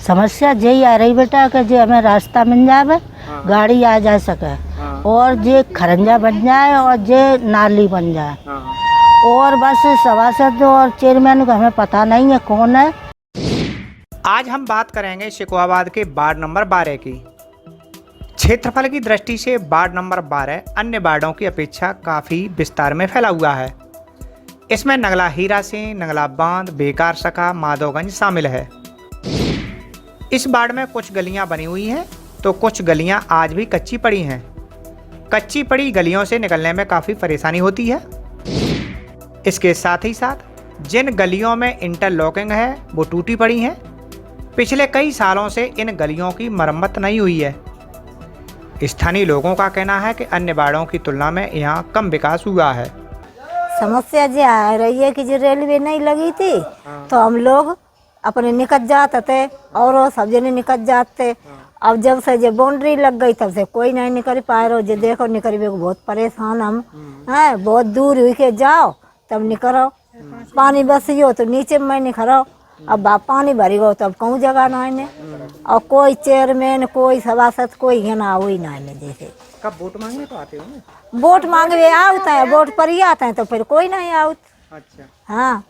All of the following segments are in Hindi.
समस्या यही आ रही बेटा कि जो हमें रास्ता मिल जावे, गाड़ी आ जा सके, और जे खरंजा बन जाए और जे नाली बन जाए, और बस सभासद और चेयरमैन को हमें पता नहीं है कौन है। आज हम बात करेंगे शिकोहाबाद के वार्ड नंबर 12 की। क्षेत्रफल की दृष्टि से वार्ड नंबर 12 अन्य वार्डों की अपेक्षा काफ़ी विस्तार में फैला हुआ है। इसमें नगला हीरा सिंह, नगला बांध, बेकार सखा, माधवगंज शामिल है। इस वार्ड में कुछ गलियां बनी हुई हैं तो कुछ गलियां आज भी कच्ची पड़ी हैं। कच्ची पड़ी गलियों से निकलने में काफ़ी परेशानी होती है। इसके साथ ही साथ जिन गलियों में इंटरलॉकिंग है वो टूटी पड़ी हैं। पिछले कई सालों से इन गलियों की मरम्मत नहीं हुई है। स्थानीय लोगों का कहना है कि अन्य वार्डों की तुलना में यहाँ कम विकास हुआ है। समस्या ये आ रही है कि जो रेलवे नहीं लगी थी तो हम लोग अपने निकल जाते थे और सब जने निकल जाते। अब जब से जो बाउंड्री लग गई तब से कोई नहीं निकल पा रहा। जो देखो निकल को बहुत परेशान हम हैं। बहुत दूर हुई के जाओ तब निकलो, पानी बसियो तो नीचे में निकलो। अब पानी भरी गो तब कहूँ जगह ना ने, और कोई चेयरमैन कोई सभासद कोई ना हुई ना ने। जैसे कब वोट मांगने तो आते हो? वोट मांगने आते हैं, वोट पर ही आते हैं तो फिर कोई नहीं आउत। अच्छा, हाँ,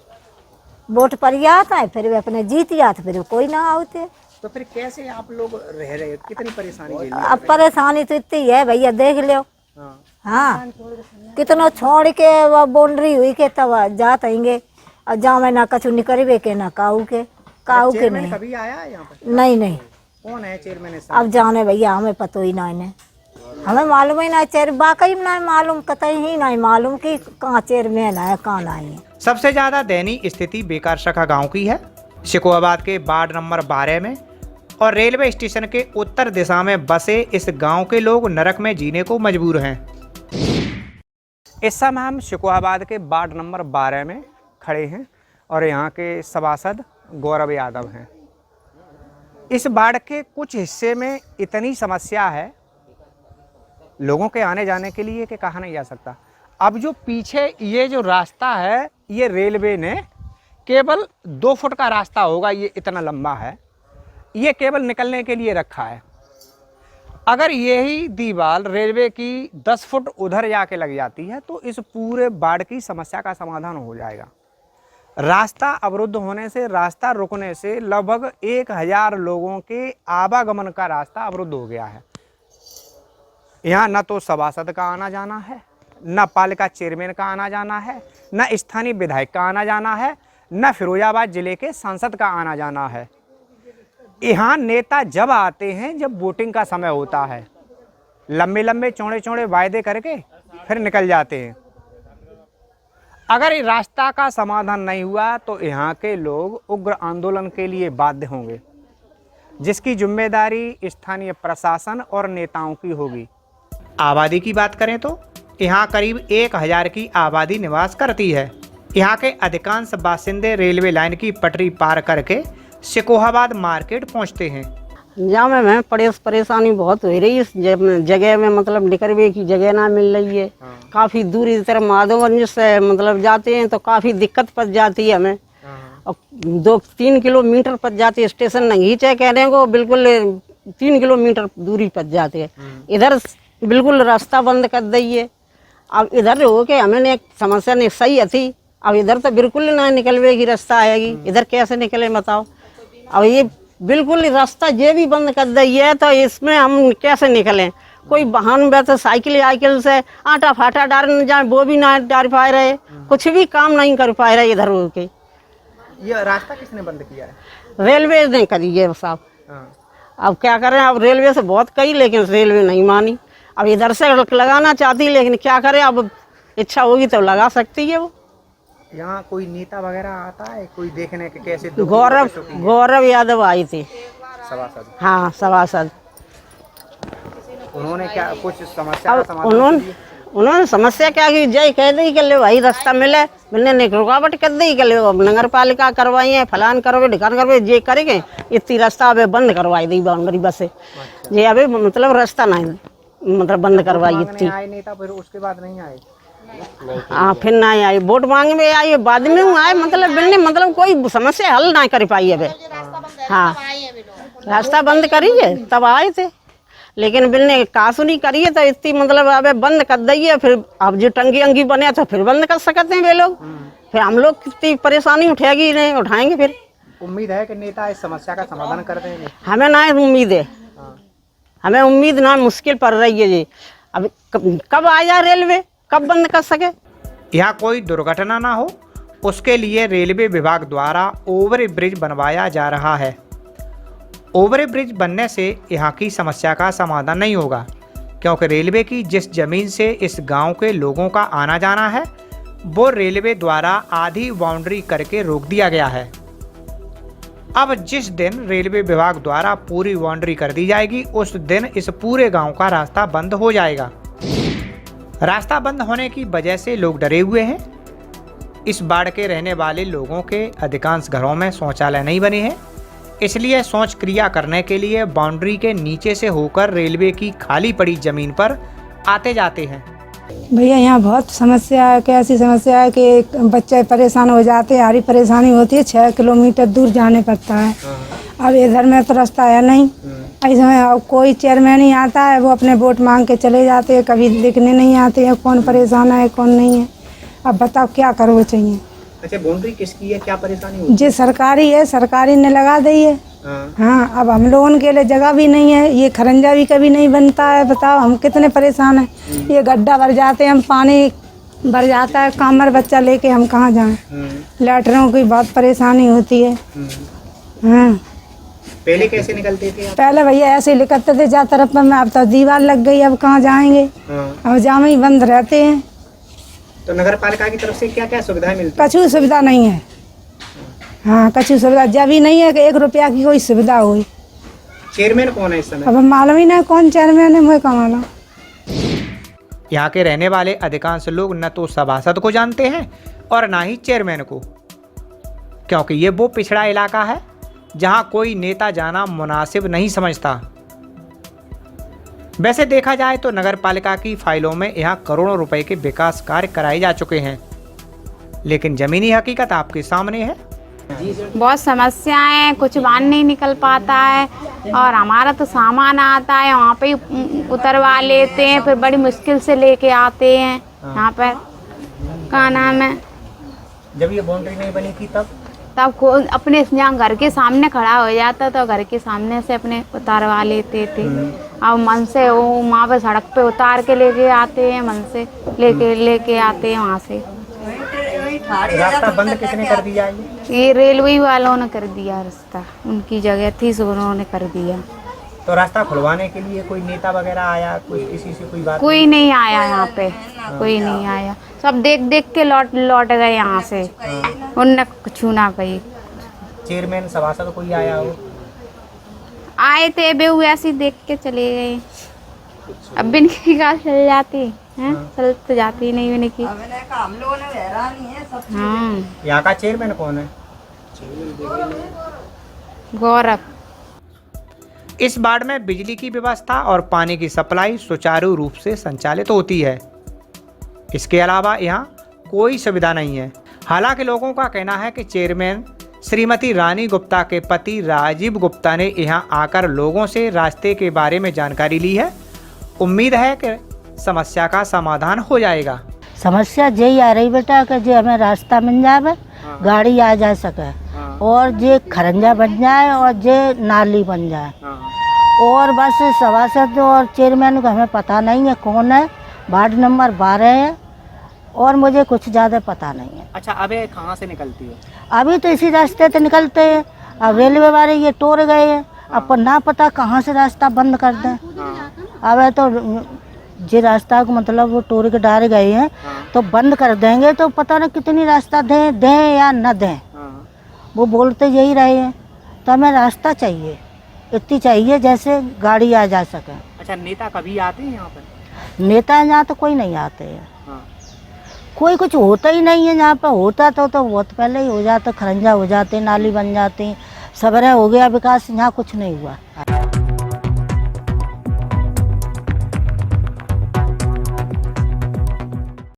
वोट पर ही आता है फिर वे अपने जीत जाते फिर कोई ना आते। तो फिर कैसे आप लोग रह रहे, कितनी परेशानी झेल? अब परेशानी तो इतनी है भैया, देख लो। हाँ, कितना छोड़ के वो बाउंड्री हुई के तब जात आएंगे और जहाँ में ना कछु निकलवे के ना काऊ के नहीं। कभी आया यहाँ पर? नहीं। कौन है चेयरमैन? अब जाने भैया हमें पता ही ना है, हमें मालूम ही ना। चेयर बाकई में ना मालूम, कतई ही नहीं मालूम कि कहाँ चेयरमैन है कहाँ नहीं है। सबसे ज्यादा दयनीय स्थिति बेकार सखा गांव की है। शिकोहाबाद के वार्ड नंबर 12 में और रेलवे स्टेशन के उत्तर दिशा में बसे इस गांव के लोग नरक में जीने को मजबूर हैं। इस समय हम शिकोहाबाद के वार्ड नंबर 12 में खड़े हैं और यहाँ के सभासद गौरव यादव हैं। इस वार्ड के कुछ हिस्से में इतनी समस्या है लोगों के आने जाने के लिए कि कहा नहीं जा सकता। अब जो पीछे ये जो रास्ता है ये रेलवे ने केवल 2 फुट का रास्ता होगा, ये इतना लंबा है, ये केवल निकलने के लिए रखा है। अगर यही दीवार रेलवे की 10 फुट उधर जाके लग जाती है तो इस पूरे वार्ड की समस्या का समाधान हो जाएगा। रास्ता अवरुद्ध होने से, रास्ता रुकने से लगभग 1000 लोगों के आवागमन का रास्ता अवरुद्ध हो गया है। यहाँ न तो सभासद का आना जाना है, न पालिका चेयरमैन का आना जाना है, न स्थानीय विधायक का आना जाना है, न फिरोजाबाद जिले के सांसद का आना जाना है। यहाँ नेता जब आते हैं जब वोटिंग का समय होता है, लंबे लंबे चौड़े चौड़े वायदे करके फिर निकल जाते हैं। अगर इस रास्ता का समाधान नहीं हुआ तो यहाँ के लोग उग्र आंदोलन के लिए बाध्य होंगे, जिसकी जिम्मेदारी स्थानीय प्रशासन और नेताओं की होगी। आबादी की बात करें तो यहाँ करीब 1000 की आबादी निवास करती है। यहाँ के अधिकांश बासिंदे रेलवे लाइन की पटरी पार करके शिकोहाबाद मार्केट पहुँचते हैं। जहाँ में परेशानी बहुत हो रही है इस जगह में, मतलब निकलने की जगह ना मिल रही है। काफ़ी दूर इस तरह माधवगंज से मतलब जाते हैं तो काफ़ी दिक्कत पड़ जाती है हमें। और 2-3 किलोमीटर पड़ जाती है, स्टेशन नहीं चाहे कहने को, बिल्कुल 3 किलोमीटर दूरी पड़ जाती है। इधर बिल्कुल रास्ता बंद कर दिए। अब इधर हो के हमें एक समस्या नहीं सही थी, अब इधर तो बिल्कुल ना निकलवे की रास्ता आएगी। इधर कैसे निकले बताओ? अब ये बिल्कुल रास्ता ये भी बंद कर दी है तो इसमें हम कैसे निकलें? कोई वाहन बैठे साइकिल से आटा फाटा डालने जाए वो भी ना डाल पा रहे, कुछ भी काम नहीं कर पा रहे इधर हो के। ये रास्ता किसने बंद किया है? रेलवे ने करी है साहब। अब क्या करें, अब रेलवे से बहुत कही लेकिन रेलवे नहीं मानी। अब इधर से लगाना चाहती लेकिन क्या करें, अब इच्छा होगी तो लगा सकती है वो। यहाँ कोई नेता वगैरह आता है कोई देखने के कैसे? गौरव यादव आई थी सभासद। हाँ, सभासद। उन्होंने क्या कुछ समस्या का समाधान? उन्होंने समस्या क्या की, जय कह दी कि ले भाई रास्ता मिलने नहीं, रुकावट कर दी कि ले नगर पालिका करवाई है, फलान करवे ढिकान करवे, ये करेंगे इतनी रास्ता अब बंद करवाई दी बाउंड्री बस से। ये अभी मतलब रास्ता नहीं मतलब बंद करवाई इतनी। आए नेता फिर उसके बाद नहीं आए? हाँ, फिर ना आई, वोट मांगे में आई, बाद में आए, मतलब कोई समस्या हल ना कर पाई है। हाँ, रास्ता बंद करिए तब आए थे, लेकिन बिलने कासुनी करिए तो इतनी मतलब अब बंद कर दिए। फिर अब जो टंगी अंगी बने तो फिर बंद कर सकते हैं वे लोग। फिर हम लोग कितनी परेशानी उठेगी, नहीं उठाएंगे। फिर उम्मीद है कि नेता इस समस्या का समाधान कर देंगे। हमें ना उम्मीद है, हमें उम्मीद ना, मुश्किल पड़ रही है जी। अब कब आ जाए रेलवे, कब बंद कर सके। यहाँ कोई दुर्घटना ना हो उसके लिए रेलवे विभाग द्वारा ओवर ब्रिज बनवाया जा रहा है। ओवर ब्रिज बनने से यहाँ की समस्या का समाधान नहीं होगा, क्योंकि रेलवे की जिस जमीन से इस गांव के लोगों का आना जाना है वो रेलवे द्वारा आधी बाउंड्री करके रोक दिया गया है। अब जिस दिन रेलवे विभाग द्वारा पूरी बाउंड्री कर दी जाएगी उस दिन इस पूरे गांव का रास्ता बंद हो जाएगा। रास्ता बंद होने की वजह से लोग डरे हुए हैं। इस बाढ़ के रहने वाले लोगों के अधिकांश घरों में शौचालय नहीं बने हैं, इसलिए शौच क्रिया करने के लिए बाउंड्री के नीचे से होकर रेलवे की खाली पड़ी जमीन पर आते जाते हैं। भैया यहाँ बहुत समस्या है। कैसी समस्या है कि बच्चे परेशान हो जाते हैं, हारी परेशानी होती है। 6 किलोमीटर दूर जाने पड़ता है। अब इधर में तो रास्ता है नहीं। ऐसे अब कोई चेयरमैन ही आता है, वो अपने वोट मांग के चले जाते हैं, कभी लिखने नहीं आते हैं कौन परेशान है कौन नहीं है। अब बताओ क्या करो चाहिए। अच्छा, बाउंड्री किसकी है, क्या परेशानी होती है? जी सरकारी है, सरकारी ने लगा दी है। हाँ, अब हम लोगों के लिए जगह भी नहीं है। ये खरंजा भी कभी नहीं बनता है। बताओ हम कितने परेशान हैं। ये गड्ढा भर जाते हैं, हम पानी भर जाता है, कामर बच्चा लेके हम कहाँ जाएं। लैटरों की बहुत परेशानी होती है। हाँ, पहले कैसे निकलते थे आप? पहले भैया ऐसे ही निकलते थे जा तरफ में, अब तो दीवार लग गई, अब कहाँ जाएंगे। अब जाम ही बंद रहते हैं। तो नगर पालिका की तरफ से क्या क्या सुविधाएं मिलती? कछु सुविधा नहीं है। हाँ, कछु सुविधा जब भी नहीं है कि 1 रुपया की कोई सुविधा हुई। चेयरमैन कौन है इस समय? अब मालूम ही नहीं कौन चेयरमैन है, मुझे कहाँ मालूम। यहाँ के रहने वाले अधिकांश लोग न तो सभासद को जानते हैं और न ही चेयरमैन को, क्योंकि ये वो पिछड़ा इलाका है जहाँ कोई नेता जाना मुनासिब नहीं समझता। वैसे देखा जाए तो नगर पालिका की फाइलों में यहाँ करोड़ों रुपए के विकास कार्य कराए जा चुके हैं, लेकिन जमीनी हकीकत आपके सामने है। बहुत समस्याएं हैं, कुछ बाहर नहीं निकल पाता है और हमारा तो सामान आता है वहाँ पे ही उतरवा लेते हैं, फिर बड़ी मुश्किल से लेके आते हैं यहाँ पर। क्या नाम है, जब ये बाउंड्री नहीं बनी थी तब अपने यहाँ घर के सामने खड़ा हो जाता तो घर के सामने से अपने उतारवा लेते थे। अब मन से वो वहाँ पे सड़क पे उतार के लेके आते हैं, मन से लेके आते हैं वहाँ से। रास्ता बंद किसने कर दिया? ये रेलवे वालों ने कर दिया, रास्ता उनकी जगह थी सो उन्होंने कर दिया। तो रास्ता खुलवाने के लिए कोई नेता वगैरह आया, कोई किसी से कोई बात? कोई नहीं आया यहाँ पे, कोई नहीं आया। सब देख देख के लौट गए यहाँ से, उनने कुछ ना कही। चेयरमैन सभासद कोई आया हो? आए थे बे, वो ऐसे ही देख के चले गए। अब भी इनकी गाल चल जाती है, चल तो जाती नहीं मैंने की। हाँ, यहाँ का चेयरमैन कौन है? गौरव। इस बाढ़ में बिजली की व्यवस्था और पानी की सप्लाई सुचारू रूप से संचालित होती है। इसके अलावा यहाँ कोई सुविधा नहीं है। हालांकि लोगों का कहना है कि चेयरमैन श्रीमती रानी गुप्ता के पति राजीव गुप्ता ने यहाँ आकर लोगों से रास्ते के बारे में जानकारी ली है। उम्मीद है कि समस्या का समाधान हो जाएगा। समस्या यही आ रही बेटा कि जो हमें रास्ता मिल जाए, गाड़ी आ जा सके, और जे खरंजा बन जाए और जे नाली बन जाए। और बस सभासद और चेयरमैन को हमें पता नहीं है कौन है। वार्ड नंबर 12 है और मुझे कुछ ज़्यादा पता नहीं है। अच्छा, अबे कहाँ से निकलती है? अभी तो इसी रास्ते से निकलते हैं। अब रेलवे वाले ये टोर गए हैं, अब ना पता कहाँ से रास्ता बंद कर दें। अब तो जे रास्ता को मतलब वो टोर के डाल गए हैं, तो बंद कर देंगे तो पता नहीं कितनी रास्ता दें या न दें। वो बोलते यही रहे हैं। तो हमें रास्ता चाहिए, इतनी चाहिए जैसे गाड़ी आ जा सके। अच्छा, नेता कभी आते हैं यहाँ पर? नेता यहाँ तो कोई नहीं आते हैं। कोई कुछ होता ही नहीं है यहाँ पर। होता तो बहुत पहले ही हो जाता, खरंजा हो जाते, नाली बन जाती, सबरे हो गया विकास। यहाँ कुछ नहीं हुआ।